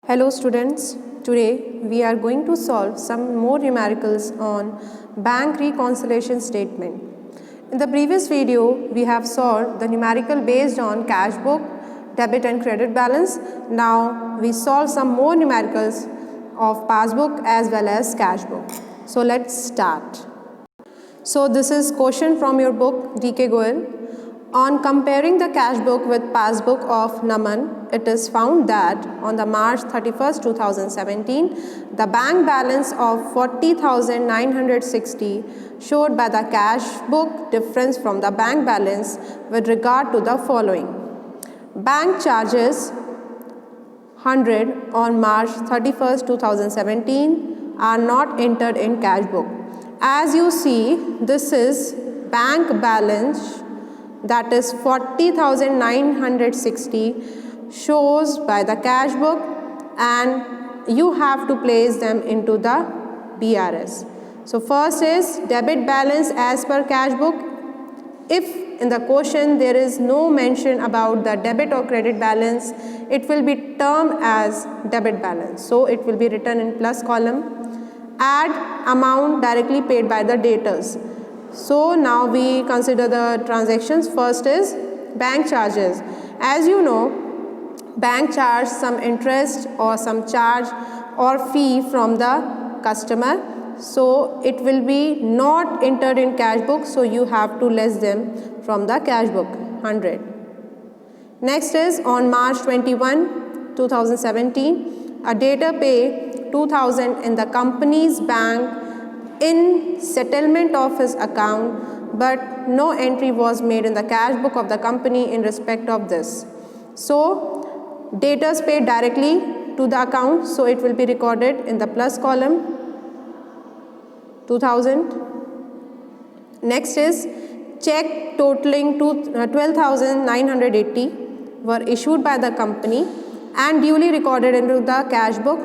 Hello students, today we are going to solve some more numericals on bank reconciliation statement. In the previous video, we have solved the numerical based on cash book, debit and credit balance. Now we solve some more numericals of passbook as well as cash book. So let's start. So this is question from your book DK Goel. On comparing the cash book with passbook of Naman, it is found that on the March 31st, 2017, the bank balance of 40,960 showed by the cash book difference from the bank balance with regard to the following. Bank charges 100 on March 31st, 2017 are not entered in cash book. As you see, this is bank balance, that is 40,960 shows by the cash book, and you have to place them into the BRS. So first is debit balance as per cash book. If in the question there is no mention about the debit or credit balance, it will be termed as debit balance. So it will be written in plus column. Add amount directly paid by the debtors. So now we consider the transactions. First is bank charges. As you know, bank charge some interest or some charge or fee from the customer. So it will be not entered in cash book. So you have to less them from the cash book, 100. Next is on March 21, 2017, a debtor pay 2,000 in the company's bank in settlement of his account, but no entry was made in the cash book of the company in respect of this. So debtors paid directly to the account, so it will be recorded in the plus column, 2,000. Next is check totaling 12,980 were issued by the company and duly recorded into the cash book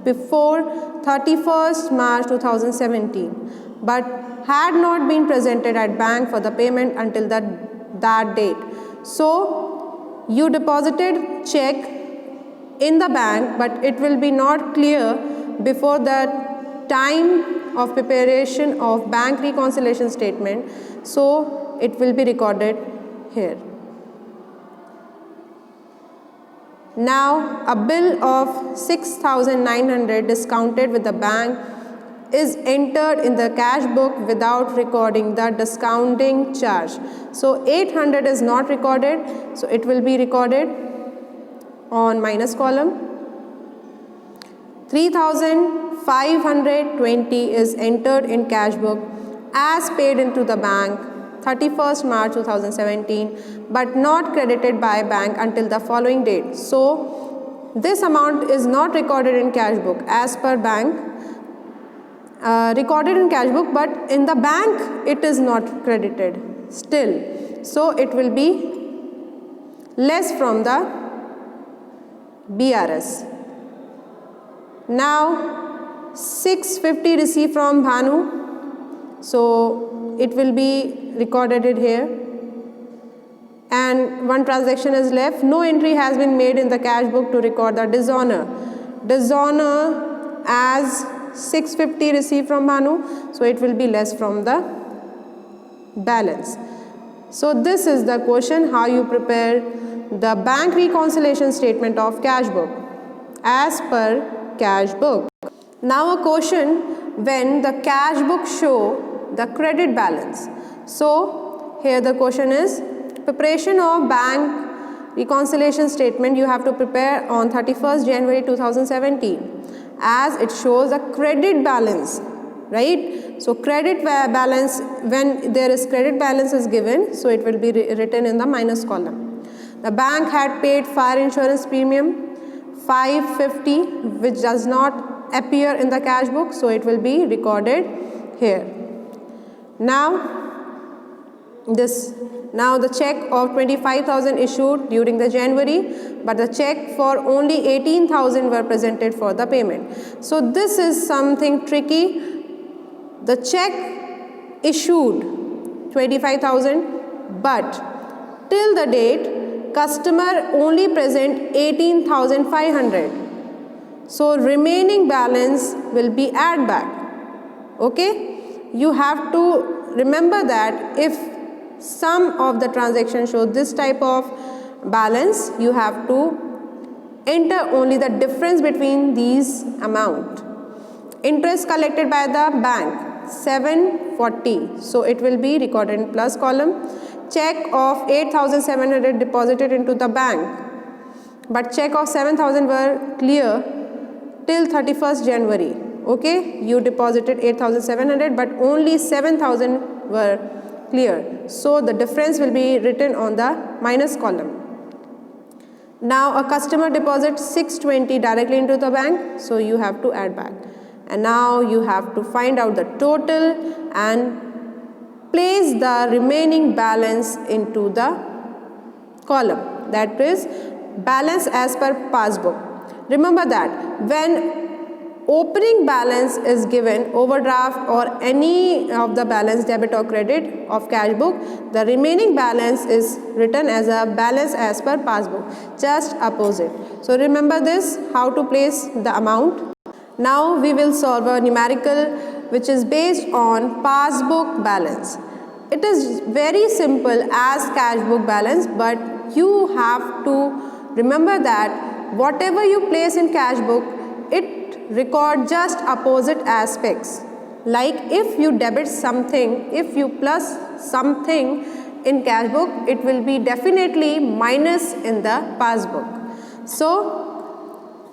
before 31st March 2017, but had not been presented at bank for the payment until that date. So you deposited check in the bank, but it will be not clear before the time of preparation of bank reconciliation statement. So it will be recorded here. Now a bill of 6,900 discounted with the bank is entered in the cash book without recording the discounting charge. So 800 is not recorded, so it will be recorded on minus column. 3,520 is entered in cash book as paid into the bank 31st March 2017, but not credited by bank until the following date. So this amount is not recorded in cash book as per bank, recorded in cash book, but in the bank it is not credited still. So it will be less from the BRS. Now 650 received from Bhanu. So it will be recorded here, and one transaction is left. No entry has been made in the cash book to record the dishonor. Dishonor as 650 received from Bhanu, so it will be less from the balance. So this is the question, how you prepare the bank reconciliation statement of cash book as per cash book. Now a question when the cash book show the credit balance. So here the question is preparation of bank reconciliation statement you have to prepare on 31st January 2017, as it shows the credit balance, right? So credit balance, when there is credit balance is given, so it will be written in the minus column. The bank had paid fire insurance premium 550, which does not appear in the cash book, so it will be recorded here. Now the check of 25,000 issued during the January, but the check for only 18,000 were presented for the payment. So this is something tricky. The check issued 25,000, but till the date customer only present 18,500. So remaining balance will be add back. Okay, you have to remember that if some of the transactions show this type of balance, you have to enter only the difference between these amount. Interest collected by the bank 740, so it will be recorded in plus column. Check of 8,700 deposited into the bank, but check of 7,000 were clear till 31st January. Okay, you deposited 8,700 but only 7,000 were clear, so the difference will be written on the minus column. Now a customer deposits 620 directly into the bank, so you have to add back. And now you have to find out the total and place the remaining balance into the column, that is balance as per passbook. Remember that when opening balance is given, overdraft or any of the balance debit or credit of cash book, the remaining balance is written as a balance as per passbook, just opposite. So remember this, how to place the amount. Now we will solve a numerical which is based on passbook balance. It is very simple as cash book balance, but you have to remember that whatever you place in cash book, it record just opposite aspects. Like if you debit something, if you plus something in cash book, it will be definitely minus in the passbook. So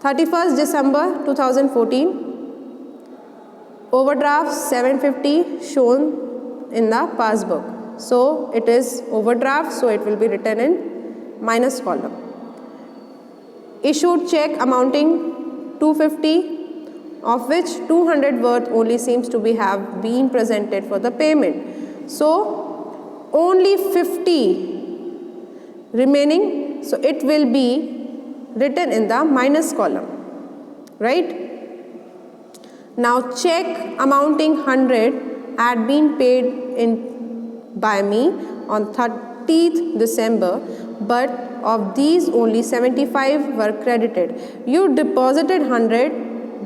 31st December 2014, overdraft 750 shown in the passbook. So it is overdraft, so it will be written in minus column. Issued check amounting 250, of which 200 worth only seems to have been presented for the payment. So only 50 remaining, so it will be written in the minus column, right? Now check amounting 100 had been paid in by me on 30th December, but of these only 75 were credited. You deposited 100,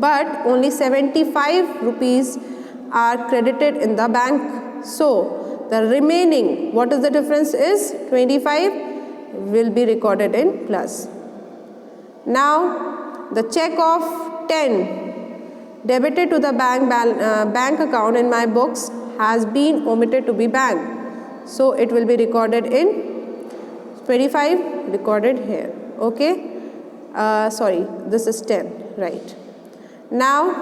but only 75 rupees are credited in the bank. So the remaining, what is the difference is 25 will be recorded in plus. Now the check of 10 debited to the bank account in my books has been omitted to be bank. So it will be recorded in 25 recorded here. Okay. Sorry, this is 10, right. Now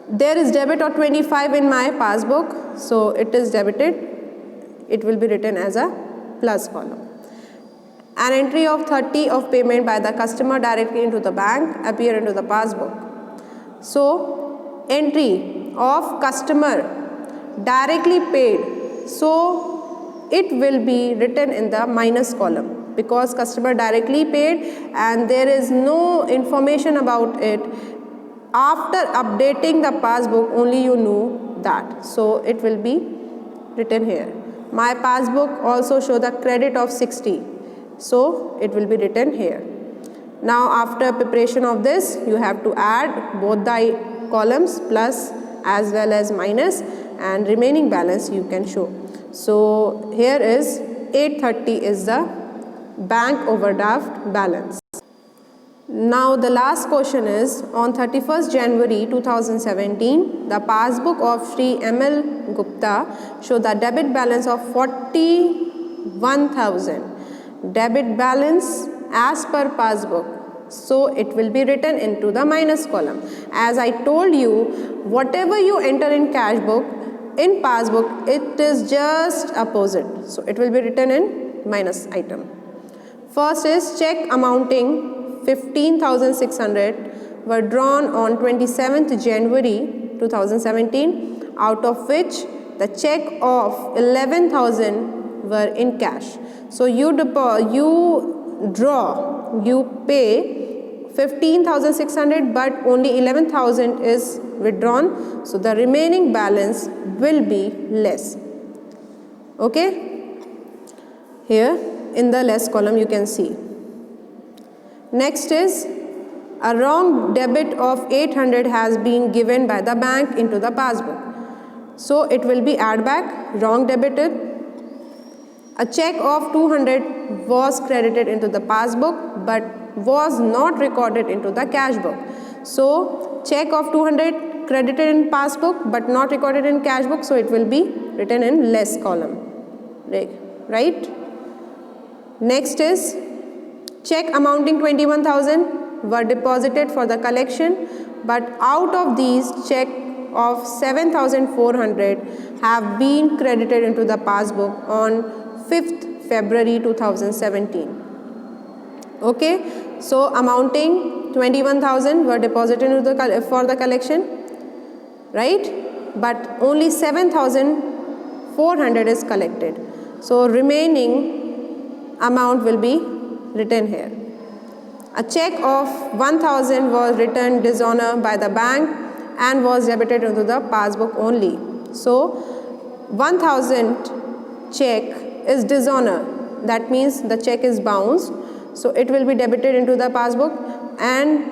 there is debit of 25 in my passbook, so it is debited. It will be written as a plus column. An entry of 30 of payment by the customer directly into the bank appear into the passbook. So entry of customer directly paid, so it will be written in the minus column because customer directly paid and there is no information about it. After updating the passbook only you know that, so it will be written here. My passbook also show the credit of 60, so it will be written here. Now after preparation of this, you have to add both the columns, plus as well as minus, and remaining balance you can show. So here is 830 is the bank overdraft balance. Now the last question is, on 31st January 2017, the passbook of Shri M.L. Gupta show the debit balance of 41,000. Debit balance as per passbook. So it will be written into the minus column. As I told you, whatever you enter in cash book, in passbook, it is just opposite. So it will be written in minus item. First is check amounting 15,600 were drawn on 27th January 2017, out of which the check of 11,000 were in cash. So you pay 15,600, but only 11,000 is withdrawn. So the remaining balance will be less. Okay. Here in the less column you can see. Next is A wrong debit of 800 has been given by the bank into the passbook. So it will be add back, wrong debited. A check of 200 was credited into the passbook but was not recorded into the cash book. So check of 200 credited in passbook but not recorded in cash book, so it will be written in less column, right? Next is check amounting 21,000 were deposited for the collection, but out of these check of 7,400 have been credited into the passbook on 5th February 2017. Okay, so amounting 21,000 were deposited into for the collection, right? But only 7,400 is collected. So remaining amount will be written here. A check of 1,000 was returned dishonor by the bank and was debited into the passbook only. So 1,000 check is dishonor. That means the check is bounced. So it will be debited into the passbook, and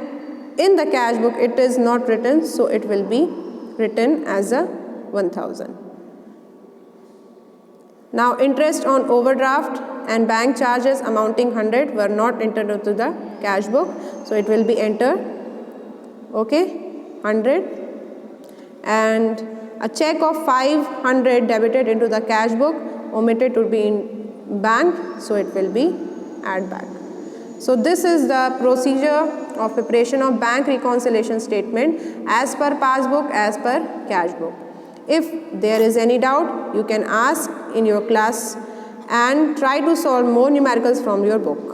in the cash book it is not written, so it will be written as a 1,000. Now interest on overdraft and bank charges amounting 100 were not entered into the cash book, so it will be entered, okay, 100. And a check of 500 debited into the cash book, omitted to be in bank, so it will be add back. So this is the procedure of preparation of bank reconciliation statement as per passbook, as per cash book. If there is any doubt, you can ask in your class and try to solve more numericals from your book.